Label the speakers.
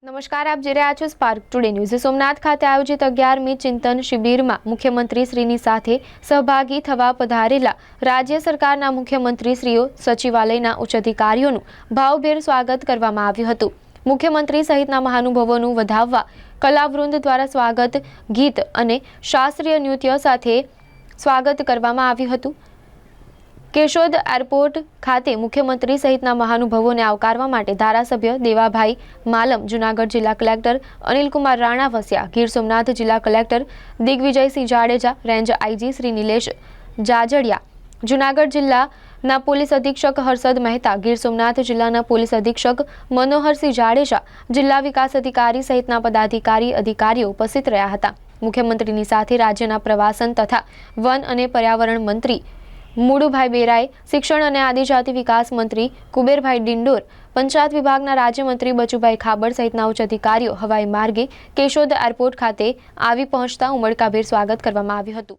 Speaker 1: નમસ્કાર, આપ જોઈ રહ્યા છો સ્પાર્ક ટુડે ન્યૂઝ। સોમનાથ ખાતે આયોજિત 11મી ચિંતન શિબિરમાં મુખ્યમંત્રી શ્રીની સાથે સહભાગી થવા પધારેલા રાજ્ય સરકારના મુખ્યમંત્રીશ્રીઓ સચિવાલયના ઉચ્ચ અધિકારીઓનું ભાવભેર સ્વાગત કરવામાં આવ્યું હતું। મુખ્યમંત્રી સહિતના મહાનુભાવોનું વધાવવા કલાવૃંદ દ્વારા સ્વાગત ગીત અને શાસ્ત્રીય નૃત્ય સાથે સ્વાગત કરવામાં આવ્યું હતું। કેશોદ એરપોર્ટ ખાતે મુખ્યમંત્રી સહિતના મહાનુભાવોને આવકારવા માટે ધારાસભ્ય દેવાભાઈ માલમ, જૂનાગઢ જિલ્લા કલેક્ટર અનિલકુમાર રાણા વસ્યા, ગીર સોમનાથ જિલ્લા collector Digvijaysinh Jadeja, range IG Shri Nilesh Jajadiya, Junagadh જિલ્લાના પોલીસ અધિક્ષક હર્ષદ મહેતા, ગીર સોમનાથ જિલ્લાના પોલીસ અધિક્ષક મનોહરસિંહ જાડેજા, જિલ્લા વિકાસ અધિકારી સહિતના પદાધિકારી અધિકારીઓ ઉપસ્થિત રહ્યા હતા। મુખ્યમંત્રીની સાથે રાજ્યના પ્રવાસન તથા વન અને પર્યાવરણ મંત્રી મુડુભાઈ બેરાય, શિક્ષણ અને આદિજાતિ વિકાસ મંત્રી કુબેરભાઈ ડિંડોર, પંચાયત વિભાગના રાજ્યમંત્રી બચુભાઈ ખાબડ સહિતના ઉચ્ચ અધિકારીઓ હવાઈ માર્ગે કેશોદ એરપોર્ટ ખાતે આવી પહોંચતા ઉમળકાભેર સ્વાગત કરવામાં આવ્યું હતું।